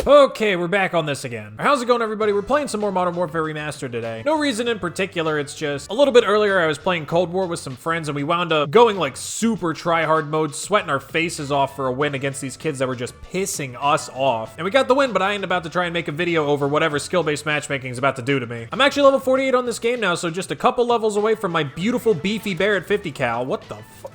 Okay, we're back on this again. How's it going, everybody? We're playing some more Modern Warfare Remastered today. No reason in particular, it's just a little bit earlier I was playing Cold War with some friends and we wound up going like super try-hard mode, sweating our faces off for a win against these kids that were just pissing us off. And we got the win, but I ain't about to try and make a video over whatever skill-based matchmaking is about to do to me. I'm actually level 48 on this game now, so just a couple levels away from my beautiful beefy bear at 50 cal. What the fuck?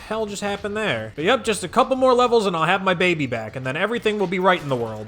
Hell just happened there? But yep, just a couple more levels and I'll have my baby back, and then everything will be right in the world.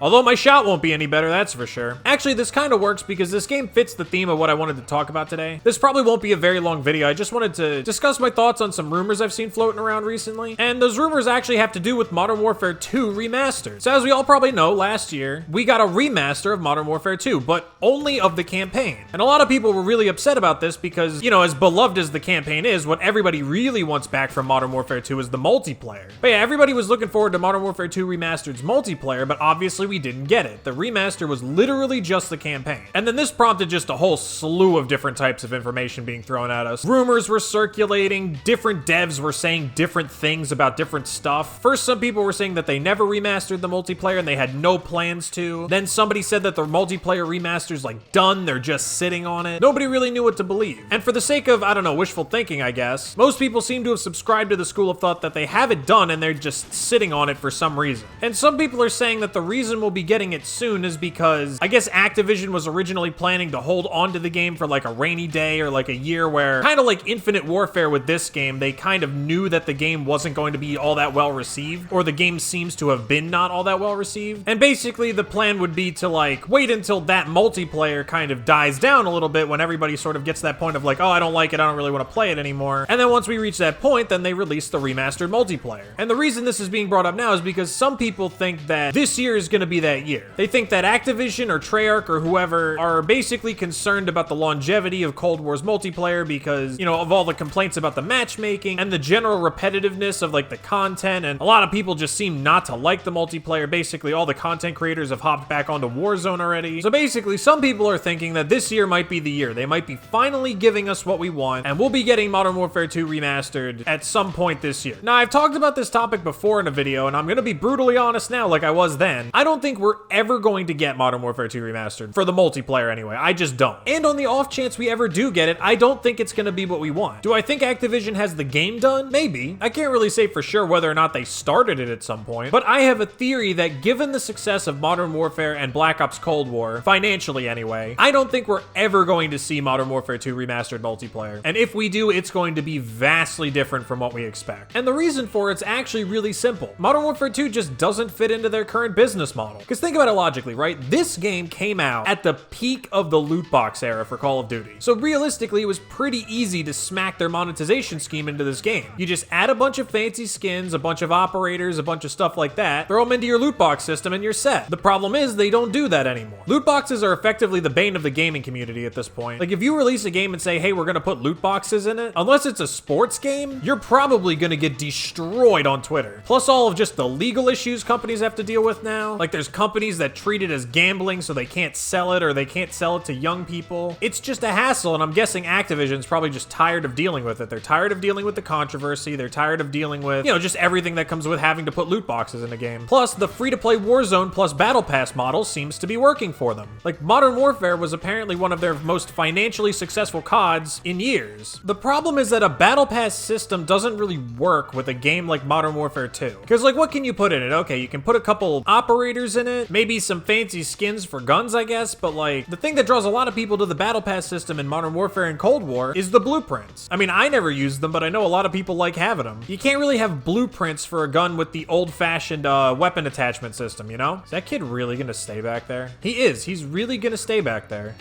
Although my shot won't be any better, that's for sure. Actually, this kind of works because this game fits the theme of what I wanted to talk about today. This probably won't be a very long video. I just wanted to discuss my thoughts on some rumors I've seen floating around recently. And those rumors actually have to do with Modern Warfare 2 Remastered. So as we all probably know, last year, we got a remaster of Modern Warfare 2, but only of the campaign. And a lot of people were really upset about this because, you know, as beloved as the campaign is, what everybody really wants back from Modern Warfare 2 is the multiplayer. But yeah, everybody was looking forward to Modern Warfare 2 Remastered's multiplayer, but obviously we didn't get it. The remaster was literally just the campaign. And then this prompted just a whole slew of different types of information being thrown at us. Rumors were circulating, different devs were saying different things about different stuff. First, some people were saying that they never remastered the multiplayer and they had no plans to. Then somebody said that the multiplayer remaster's like done, they're just sitting on it. Nobody really knew what to believe. And for the sake of, I don't know, wishful thinking, I guess, most people seem to have subscribed to the school of thought that they have it done and they're just sitting on it for some reason. And some people are saying that the reason we'll be getting it soon is because I guess Activision was originally planning to hold on to the game for like a rainy day or like a year where, kind of like Infinite Warfare with this game, they kind of knew that the game wasn't going to be all that well received, or the game seems to have been not all that well received. And basically the plan would be to like wait until that multiplayer kind of dies down a little bit when everybody sort of gets to that point of like, oh, I don't like it, I don't really want to play it anymore. And then once we reach that point, then they release the remastered multiplayer. And the reason this is being brought up now is because some people think that this year is going to be that year. They think that Activision or Treyarch or whoever are basically concerned about the longevity of Cold War's multiplayer because, you know, of all the complaints about the matchmaking and the general repetitiveness of like the content, and a lot of people just seem not to like the multiplayer. Basically, all the content creators have hopped back onto Warzone already. So basically, some people are thinking that this year might be the year. They might be finally giving us what we want, and we'll be getting Modern Warfare 2 Remastered at some point this year. Now, I've talked about this topic before in a video, and I'm gonna be brutally honest now like I was then. I don't think we're ever going to get Modern Warfare 2 Remastered, for the multiplayer anyway. I just don't. And on the off chance we ever do get it, I don't think it's gonna be what we want. Do I think Activision has the game done? Maybe. I can't really say for sure whether or not they started it at some point, but I have a theory that given the success of Modern Warfare and Black Ops Cold War, financially anyway, I don't think we're ever going to see Modern Warfare 2 Remastered multiplayer. And if we do, it's going to be vastly different from what we expect. And the reason for it's actually really simple. Modern Warfare 2 just doesn't fit into their current business model. Because think about it logically, right? This game came out at the peak of the loot box era for Call of Duty. So realistically, it was pretty easy to smack their monetization scheme into this game. You just add a bunch of fancy skins, a bunch of operators, a bunch of stuff like that, throw them into your loot box system and you're set. The problem is they don't do that anymore. Loot boxes are effectively the bane of the gaming community at this point. Like if you release a game and say, hey, we're gonna put loot boxes in it, unless it's a sports game, you're probably gonna get destroyed on Twitter. Plus all of just the legal issues companies have to deal with now. Like there's companies that treat it as gambling so they can't sell it or they can't sell it to young people. It's just a hassle, and I'm guessing Activision's probably just tired of dealing with it. They're tired of dealing with the controversy. They're tired of dealing with, you know, just everything that comes with having to put loot boxes in a game. Plus, the free-to-play Warzone plus Battle Pass model seems to be working for them. Like, Modern Warfare was apparently one of their most financially successful CODs in years. The problem is that a Battle Pass system doesn't really work with a game like Modern Warfare 2. Because, like, what can you put in it? Okay, you can put a couple operators in it, maybe some fancy skins for guns, I guess, but like, the thing that draws a lot of people to the Battle Pass system in Modern Warfare and Cold War is the blueprints. I mean, I never used them, but I know a lot of people like having them. You can't really have blueprints for a gun with the old-fashioned weapon attachment system, you know? Is that kid really gonna stay back there? He is. He's really gonna stay back there.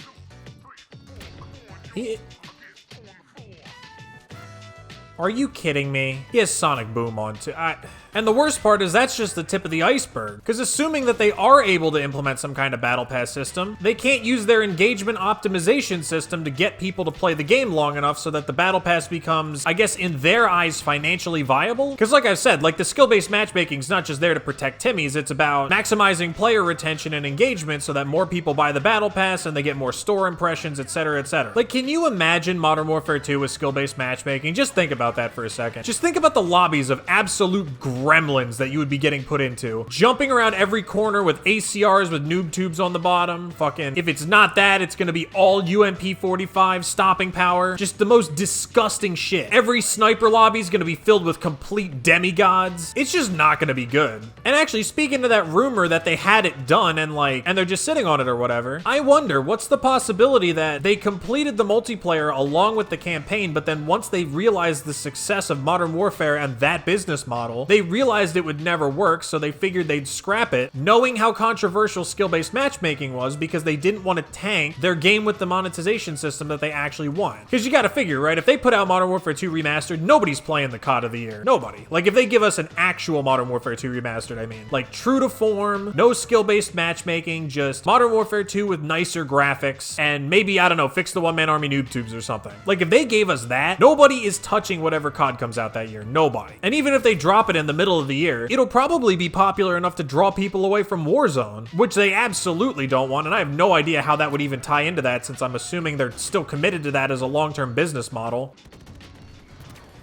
Are you kidding me? He has Sonic Boom on too. And the worst part is that's just the tip of the iceberg. Because assuming that they are able to implement some kind of Battle Pass system, they can't use their engagement optimization system to get people to play the game long enough so that the Battle Pass becomes, I guess, in their eyes, financially viable. Because like I've said, like the skill-based matchmaking is not just there to protect Timmies, it's about maximizing player retention and engagement so that more people buy the Battle Pass and they get more store impressions, etc., etc. Like, can you imagine Modern Warfare 2 with skill-based matchmaking? Just think about that for a second. Just think about the lobbies of absolute gremlins that you would be getting put into. Jumping around every corner with ACRs with noob tubes on the bottom. Fucking, if it's not that, it's gonna be all UMP-45, stopping power. Just the most disgusting shit. Every sniper lobby is gonna be filled with complete demigods. It's just not gonna be good. And actually, speaking of that rumor that they had it done and they're just sitting on it or whatever, I wonder, what's the possibility that they completed the multiplayer along with the campaign, but then once they realized the success of Modern Warfare and that business model, they realized it would never work, so they figured they'd scrap it, knowing how controversial skill-based matchmaking was, because they didn't want to tank their game with the monetization system that they actually want. Because you gotta figure, right, if they put out Modern Warfare 2 Remastered, nobody's playing the COD of the year. Nobody. Like, if they give us an actual Modern Warfare 2 Remastered, I mean, like, true to form, no skill-based matchmaking, just Modern Warfare 2 with nicer graphics, and maybe, I don't know, fix the one-man army noob tubes or something. Like, if they gave us that, nobody is touching whatever COD comes out that year. Nobody. And even if they drop it in the middle of the year, it'll probably be popular enough to draw people away from Warzone, which they absolutely don't want, and I have no idea how that would even tie into that, since I'm assuming they're still committed to that as a long-term business model.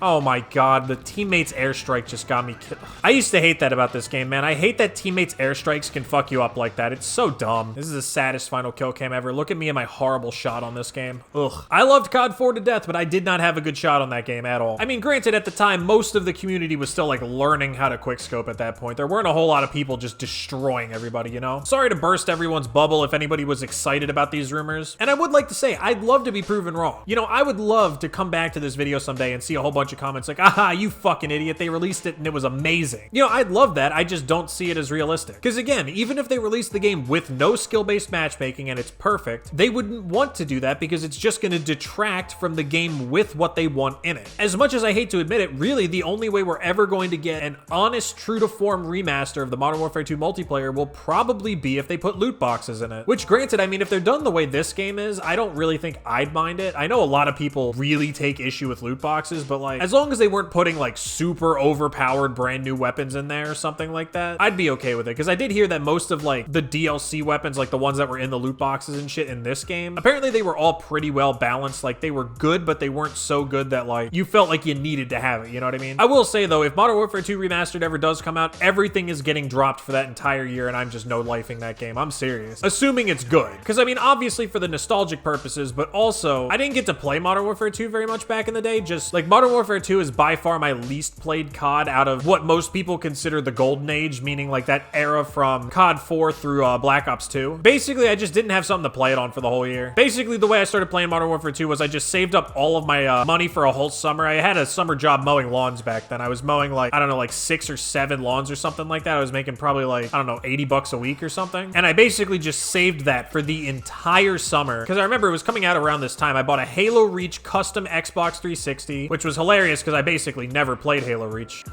Oh my god, the teammates airstrike just got me killed. I used to hate that about this game, man. I hate that teammates airstrikes can fuck you up like that. It's so dumb. This is the saddest final kill cam ever. Look at me and my horrible shot on this game. Ugh. I loved COD 4 to death, but I did not have a good shot on that game at all. I mean, granted, at the time, most of the community was still like learning how to quickscope at that point. There weren't a whole lot of people just destroying everybody, you know? Sorry to burst everyone's bubble if anybody was excited about these rumors. And I would like to say, I'd love to be proven wrong. You know, I would love to come back to this video someday and see a whole bunch of comments like, aha, you fucking idiot, they released it and it was amazing. You know, I'd love that, I just don't see it as realistic. Because again, even if they released the game with no skill-based matchmaking and it's perfect, they wouldn't want to do that because it's just gonna detract from the game with what they want in it. As much as I hate to admit it, really the only way we're ever going to get an honest, true-to-form remaster of the Modern Warfare 2 multiplayer will probably be if they put loot boxes in it. Which granted, I mean, if they're done the way this game is, I don't really think I'd mind it. I know a lot of people really take issue with loot boxes, but like, as long as they weren't putting like super overpowered brand new weapons in there or something like that, I'd be okay with it. Because I did hear that most of like the DLC weapons, like the ones that were in the loot boxes and shit in this game, apparently they were all pretty well balanced. Like they were good, but they weren't so good that like you felt like you needed to have it, you know what I mean? I will say though, if Modern Warfare 2 Remastered ever does come out, everything is getting dropped for that entire year and I'm just no-lifing that game. I'm serious. Assuming it's good. Because I mean, obviously for the nostalgic purposes, but also I didn't get to play Modern Warfare 2 very much back in the day. Just like Modern Warfare 2 is by far my least played COD out of what most people consider the golden age, meaning like that era from COD 4 through Black Ops 2. Basically, I just didn't have something to play it on for the whole year. Basically, the way I started playing Modern Warfare 2 was I just saved up all of my money for a whole summer. I had a summer job mowing lawns back then. I was mowing like, I don't know, like 6 or 7 lawns or something like that. I was making probably like, I don't know, 80 bucks a week or something. And I basically just saved that for the entire summer. Because I remember it was coming out around this time. I bought a Halo Reach custom Xbox 360, which was hilarious because I basically never played Halo Reach.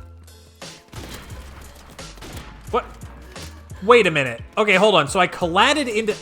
What? Wait a minute. Okay, hold on. So I collided into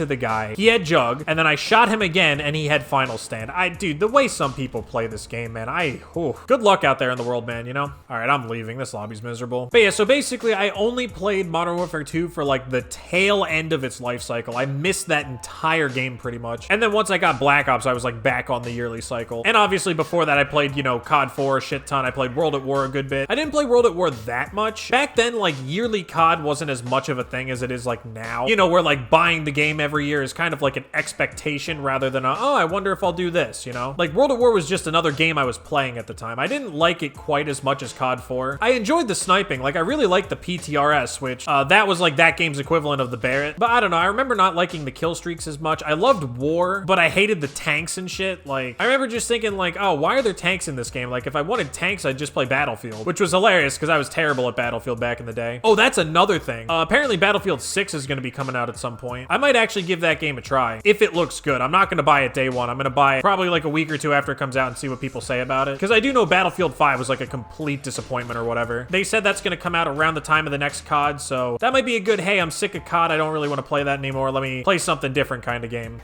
the guy. He had Jug, and then I shot him again, and he had Final Stand. Dude, the way some people play this game, man, good luck out there in the world, man, you know? All right, I'm leaving. This lobby's miserable. But yeah, so basically, I only played Modern Warfare 2 for, like, the tail end of its life cycle. I missed that entire game, pretty much. And then once I got Black Ops, I was, like, back on the yearly cycle. And obviously, before that, I played, you know, COD 4 a shit ton. I played World at War a good bit. I didn't play World at War that much. Back then, like, yearly COD wasn't as much of a thing as it is, like, now. You know, where, like, buying the game every year is kind of like an expectation rather than oh, I wonder if I'll do this, you know? Like, World at War was just another game I was playing at the time. I didn't like it quite as much as COD 4. I enjoyed the sniping. Like, I really liked the PTRS, which, that was like that game's equivalent of the Barrett. But I don't know, I remember not liking the kill streaks as much. I loved War, but I hated the tanks and shit. Like, I remember just thinking like, oh, why are there tanks in this game? Like, if I wanted tanks, I'd just play Battlefield, which was hilarious because I was terrible at Battlefield back in the day. Oh, that's another thing. Apparently Battlefield 6 is going to be coming out at some point. I might actually give that game a try if it looks good. I'm not going to buy it day one. I'm going to buy it probably like a week or two after it comes out and see what people say about it. Because I do know Battlefield 5 was like a complete disappointment or whatever. They said that's going to come out around the time of the next COD, so that might be a good, hey, I'm sick of COD. I don't really want to play that anymore. Let me play something different kind of game.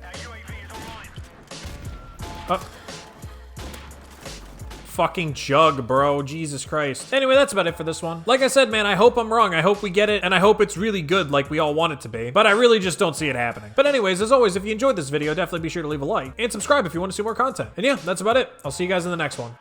Oh. Fucking Jug, bro. Jesus Christ. Anyway, that's about it for this one. Like I said, man, I hope I'm wrong. I hope we get it, and I hope it's really good like we all want it to be. But I really just don't see it happening. But anyways, as always, if you enjoyed this video, definitely be sure to leave a like and subscribe if you want to see more content. And yeah, that's about it. I'll see you guys in the next one.